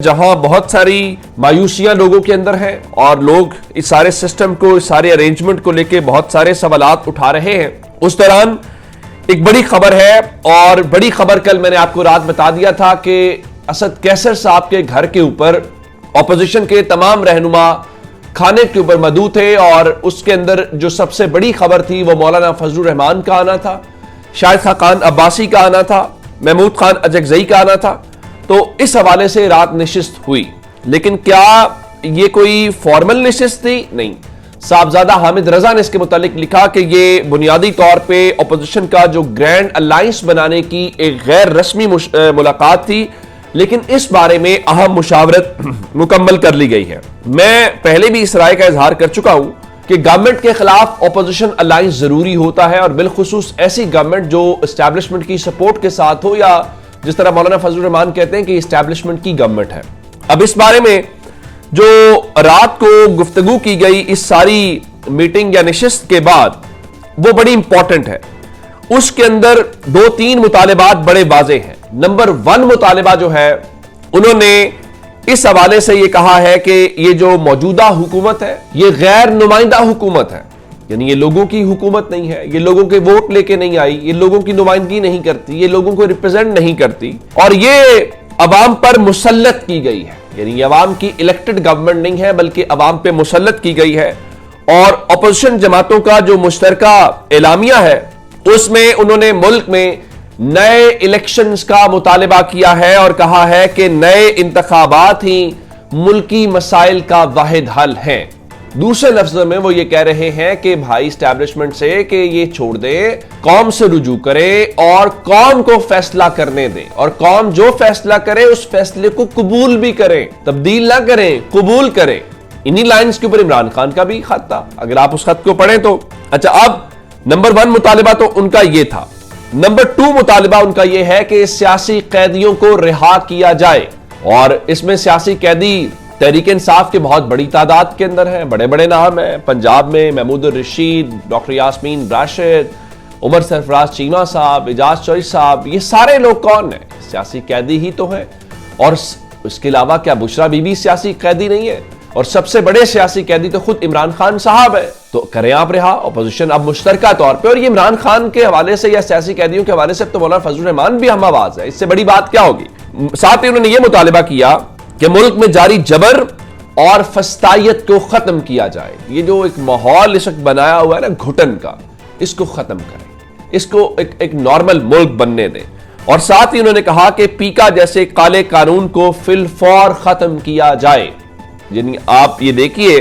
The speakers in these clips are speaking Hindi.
जहां बहुत सारी मायूसियां लोगों के अंदर है और लोग इस सारे सिस्टम को, इस सारे अरेंजमेंट को लेके बहुत सारे सवालात उठा रहे हैं। उस दौरान एक बड़ी खबर है, और बड़ी खबर कल मैंने आपको रात बता दिया था कि असद कैसर साहब के घर के ऊपर ऑपोजिशन के तमाम रहनुमा खाने के ऊपर मौजूद थे, और उसके अंदर जो सबसे बड़ी खबर थी वो मौलाना फजलुर रहमान का आना था, शाहिद खान अब्बासी का आना था, महमूद खान अजगजई का आना था। तो इस हवाले से रात नशिस्त हुई, लेकिन क्या ये कोई फॉर्मल नशिस्त थी? नहीं। साहबजादा हामिद रजा ने इसके मुतालिक लिखा कि ये बुनियादी तौर पे अपोजिशन का जो ग्रैंड अलायंस बनाने की एक गैर रस्मी मुलाकात थी, लेकिन इस बारे में अहम मुशावरत मुकम्मल कर ली गई है। मैं पहले भी इस राय का इजहार कर चुका हूं कि गवर्नमेंट के खिलाफ अपोजिशन अलायंस जरूरी होता है, और बिलखुसूस ऐसी गवर्नमेंट जो एस्टैब्लिशमेंट की सपोर्ट के साथ हो, या जिस तरह मौलाना फजलुर रहमान कहते हैं कि एस्टैब्लिशमेंट की गवर्नमेंट है। अब इस बारे में जो रात को गुफ्तगू की गई इस सारी मीटिंग या नशिस्त के बाद, वो बड़ी इंपॉर्टेंट है। उसके अंदर दो तीन मुतालिबात बड़े वाज़ेह हैं। नंबर 1 मुतालिबा जो है, उन्होंने इस हवाले से यह कहा है कि ये जो मौजूदा हुकूमत है ये गैर नुमाइंदा हुकूमत है, यानी ये लोगों की हुकूमत नहीं है, ये लोगों के वोट लेके नहीं आई, ये लोगों की नुमाइंदगी नहीं करती, ये लोगों को रिप्रेजेंट नहीं करती, और ये अवाम पर मुसल्लत की गई है। यानी ये अवाम की इलेक्टेड गवर्नमेंट नहीं है, बल्कि अवाम पे मुसल्लत की गई है। और अपोजिशन जमातों का जो मुश्तरका एलामिया है, उसमें उन्होंने मुल्क में नए इलेक्शंस का मुतालिबा किया है और कहा है कि नए इंतखाबात ही मुल्की मसाइल का वाहिद हल है। दूसरे लफ्जों में वो ये कह रहे हैं कि भाई एस्टैब्लिशमेंट से कि ये छोड़ दें, कौम से रुजू करें और कौम को फैसला करने दें, और कौम जो फैसला करे उस फैसले को कबूल भी करें, तब्दील ना करें, कबूल करें। इन्हीं लाइंस के ऊपर इमरान खान का भी खत था, अगर आप उस खत को पढ़ें तो। अच्छा, अब नंबर 1 मुतालिबा तो उनका ये था। नंबर 2 मुतालिबा उनका ये है कि सियासी कैदियों को रिहा किया जाए, और इसमें सियासी कैदी तहरीक इंसाफ के बहुत बड़ी तादाद के अंदर हैं, बड़े बड़े नाम हैं। पंजाब में महमूद रशीद, डॉक्टर यास्मीन राशिद, उमर सरफराज चीमा साहब, एजाज चौधरी साहब, ये सारे लोग कौन हैं? सियासी कैदी ही तो हैं। और इसके अलावा क्या बुशरा बीबी सियासी कैदी नहीं है? और सबसे बड़े सियासी कैदी तो खुद इमरान खान साहब है। तो करें आप रिहा, अपोजिशन अब मुश्तरका तौर पर। और ये इमरान खान के हवाले से या सियासी कैदियों के हवाले से तो मौलाना फजलुर रहमान भी हम आवाज है, इससे बड़ी बात क्या होगी। साथ ही उन्होंने ये मुतालिबा किया कि मुल्क में जारी जबर और फस्तायत को खत्म किया जाए। ये जो एक माहौल इस वक्त बनाया हुआ है ना घुटन का, इसको खत्म करें, इसको एक नॉर्मल मुल्क बनने दें। और साथ ही उन्होंने कहा कि पीका जैसे काले कानून को फिलफौर खत्म किया जाए। यानी आप ये देखिए,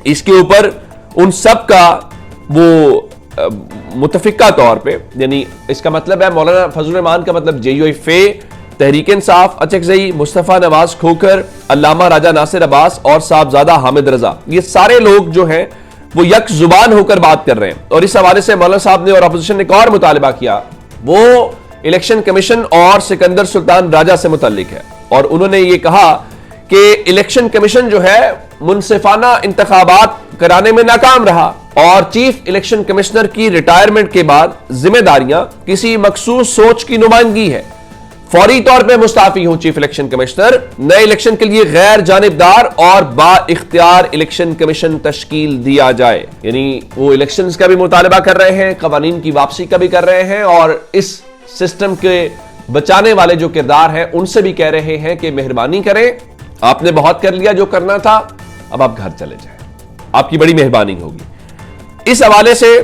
इसके ऊपर उन सब का वो मुतफिका तौर पे, यानी इसका मतलब है मौलाना फजलुर रहमान का मतलब JUI-FE, तहरीक इंसाफ, अचकजई, मुस्तफा नवाज खोखर, अल्लामा राजा नासिर अब्बास और साहबजादा हामिद रजा, ये सारे लोग जो हैं वो यक जुबान होकर बात कर रहे हैं। और इस हवाले से मौलाना साहब ने और अपोजिशन ने एक और मुतालिबा किया, वो इलेक्शन कमीशन और सिकंदर सुल्तान राजा से मुतल्लिक है। और उन्होंने ये कहा कि इलेक्शन कमीशन जो है मुनसिफाना इंतखाबात कराने में नाकाम रहा, और चीफ इलेक्शन कमिश्नर की रिटायरमेंट के बाद जिम्मेदारियां किसी मखसूस सोच की नुमाइंदगी है। फौरी तौर पे मुस्ताफी हो चीफ इलेक्शन कमिश्नर, नए इलेक्शन के लिए गैर जानिबदार और बाइख्तियार इलेक्शन कमीशन तश्कील दिया जाए। यानी वो इलेक्शंस का भी मुतालिबा कर रहे हैं, कवानीन की वापसी का भी कर रहे हैं, और इस सिस्टम के बचाने वाले जो किरदार हैं उनसे भी कह रहे हैं कि मेहरबानी करें, आपने बहुत कर लिया जो करना था, अब आप घर चले जाएं, आपकी बड़ी मेहरबानी होगी। इस हवाले से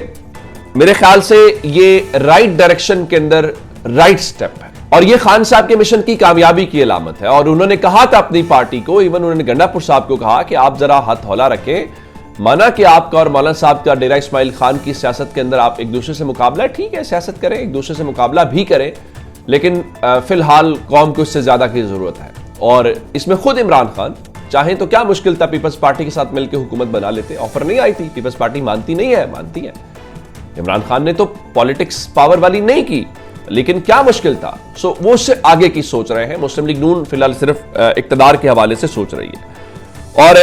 मेरे ख्याल से ये राइट डायरेक्शन के अंदर राइट स्टेप है, और ये खान साहब के मिशन की कामयाबी की अलामत है। और उन्होंने कहा था अपनी पार्टी को, इवन उन्होंने गंडापुर साहब को कहा कि आप जरा हाथ हौला रखें, माना कि आपका और मौलाना साहब का डेरा इस्माइल खान की सियासत के अंदर आप एक दूसरे से मुकाबला है, ठीक है, सियासत करें, एक दूसरे से मुकाबला भी करें, लेकिन फिलहाल कौम को इससे ज्यादा की जरूरत है। और इसमें खुद इमरान खान चाहे तो क्या मुश्किल था, पीपल्स पार्टी के साथ मिलकर हुकूमत बना लेते। ऑफर नहीं आई थी, पीपल्स पार्टी मानती नहीं है, मानती है। इमरान खान ने तो पॉलिटिक्स पावर वाली नहीं की, लेकिन क्या मुश्किल था। सो वो उससे आगे की सोच रहे हैं। मुस्लिम लीग नून फिलहाल सिर्फ इक्तदार के हवाले से सोच रही है। और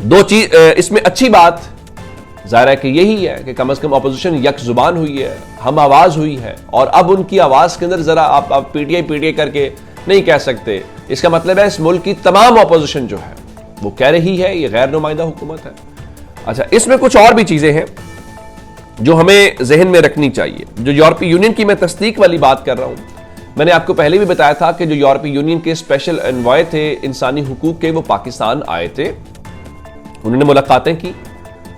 दो चीज इसमें अच्छी बात जाहिर है कि यही है कि कम से कम अपोजिशन यक जुबान हुई है, हम आवाज हुई है, और अब उनकी आवाज के अंदर जरा आप पीटीआई करके नहीं कह सकते। इसका मतलब है इस मुल्क की तमाम ऑपोजिशन जो है वो कह रही है ये गैर नुमाइंदा हुकूमत है। अच्छा, इसमें कुछ और भी चीजें हैं जो हमें जहन में रखनी चाहिए। जो यूरोपीय यूनियन की मैं तस्दीक वाली बात कर रहा हूं, मैंने आपको पहले भी बताया था कि जो यूरोपीय यूनियन के स्पेशल एनवॉय थे इंसानी हुकूक के, वो पाकिस्तान आए थे। उन्होंने मुलाकातें की।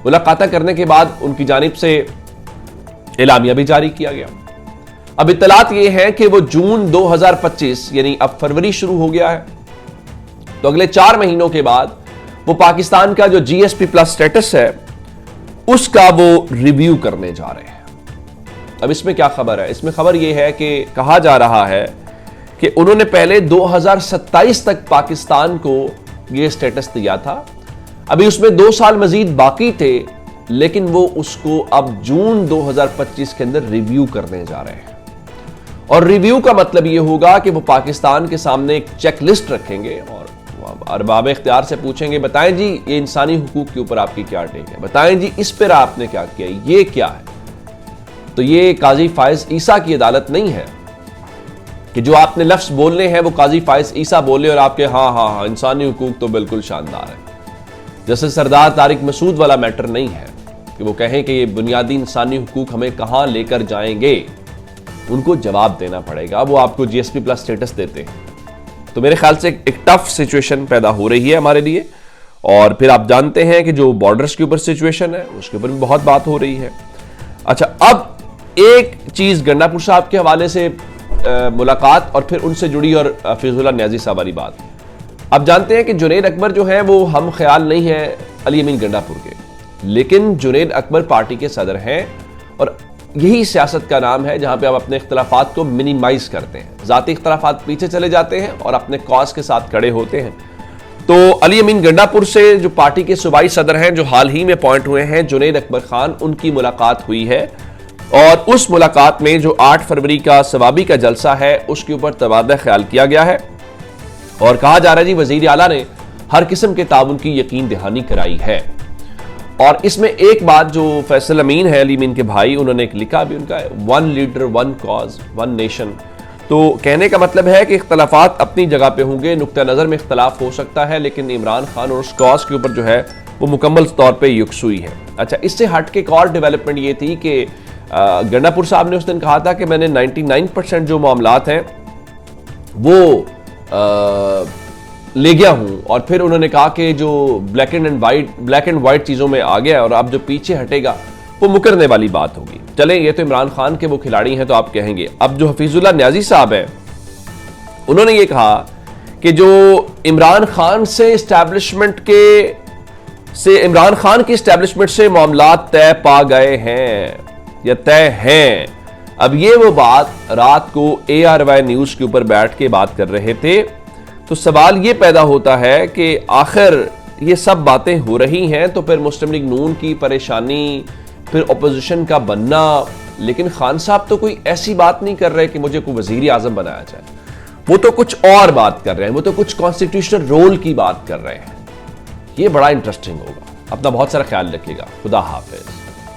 मुलाकातें करने के बाद उनकी जानिब से एलामिया भी जारी किया गया। अब इत्तलात ये है कि वो जून 2025 यानी अब फरवरी शुरू हो गया है, तो अगले 4 महीनों के बाद वो पाकिस्तान का जो जीएसपी प्लस स्टेटस है उसका वो रिव्यू करने जा रहे हैं। अब इसमें क्या खबर है? इसमें खबर यह है कि कहा जा रहा है कि उन्होंने पहले 2027 तक पाकिस्तान को यह स्टेटस दिया था। अभी उसमें 2 साल मजीद बाकी थे, लेकिन वो उसको अब जून 2025 के अंदर रिव्यू करने जा रहे हैं। और रिव्यू का मतलब यह होगा कि वो पाकिस्तान के सामने एक चेकलिस्ट रखेंगे और अरबाब इख्तियार से पूछेंगे, बताएं जी ये इंसानी हुकूक के ऊपर आपकी क्या टेक है, बताएं जी इस पर आपने क्या किया, ये क्या है। तो ये काजी फायज ईसा की अदालत नहीं है कि जो आपने लफ्ज बोलने हैं वो काजी फायज ईसा बोले और आपके हाँ हाँ हाँ इंसानी हुकूक तो बिल्कुल शानदार है। जैसे सरदार तारिक मसूद वाला मैटर नहीं है कि वो कहें कि ये बुनियादी इंसानी हुकूक हमें कहां लेकर जाएंगे। उनको जवाब देना पड़ेगा। वो आपको जीएसपी प्लस स्टेटस देते हैं, तो मेरे ख्याल से एक टफ सिचुएशन पैदा हो रही है हमारे लिए। और फिर आप जानते हैं कि जो बॉर्डर्स के ऊपर सिचुएशन है उसके ऊपर भी बहुत बात हो रही है। अच्छा, अब एक चीज गंडापुर साहब के हवाले से मुलाकात और फिर उनसे जुड़ी और फिजुल्लाह न्याजी साहब वाली बात। आप जानते हैं कि जुनैद अकबर जो है वो हम ख्याल नहीं है अली अमीन गंडापुर के, लेकिन जुनैद अकबर पार्टी के सदर हैं और यही सियासत का नाम है जहां पे आप अपने इख्तलाफात को मिनिमाइज करते हैं, जाती इख्तलाफात पीछे चले जाते हैं और अपने कॉज के साथ खड़े होते हैं। तो अली अमीन गंडापुर से जो पार्टी के सूबाई सदर हैं जो हाल ही में अपॉइंट हुए हैं जुनैद अकबर खान, उनकी मुलाकात हुई है और उस मुलाकात में जो 8 फरवरी का सवाबी का जलसा है उसके ऊपर तबादला ख्याल किया गया है और कहा जा रहा है जी वजीर आला ने हर किस्म के ताउन की यकीन दहानी कराई है। और इसमें एक बात जो फैसल अमीन है अली अमीन के भाई, उन्होंने एक लिखा भी उनका, 1 लीडर 1 कॉज 1 नेशन। तो कहने का मतलब है कि इख्तलाफात अपनी जगह पे होंगे, नुक्ता नज़र में इख्तलाफ हो सकता है, लेकिन इमरान खान और उस कॉज के ऊपर जो है वो मुकम्मल तौर पर यकसुई है। अच्छा, इससे हट के एक और डेवलपमेंट ये थी कि गंडापुर साहब ने उस दिन कहा था कि मैंने 99% जो मामलात हैं वो ले गया हूं, और फिर उन्होंने कहा कि जो ब्लैक एंड वाइट चीजों में आ गया और अब जो पीछे हटेगा वो मुकरने वाली बात होगी। चलें, ये तो इमरान खान के वो खिलाड़ी हैं तो आप कहेंगे। अब जो हफीजुल्लाह न्याजी साहब है उन्होंने ये कहा कि जो इमरान खान की एस्टैब्लिशमेंट से मामलात तय पा गए हैं या तय हैं। अब ये वो बात रात को ARY न्यूज के ऊपर बैठ के बात कर रहे थे, तो सवाल ये पैदा होता है कि आखिर ये सब बातें हो रही हैं तो फिर मुस्लिम लीग नून की परेशानी, फिर अपोजिशन का बनना, लेकिन खान साहब तो कोई ऐसी बात नहीं कर रहे कि मुझे कोई वजीर आजम बनाया जाए, वो तो कुछ और बात कर रहे हैं, वो तो कुछ कॉन्स्टिट्यूशनल रोल की बात कर रहे हैं। ये बड़ा इंटरेस्टिंग होगा। अपना बहुत सारा ख्याल रखिएगा। खुदा हाफिज।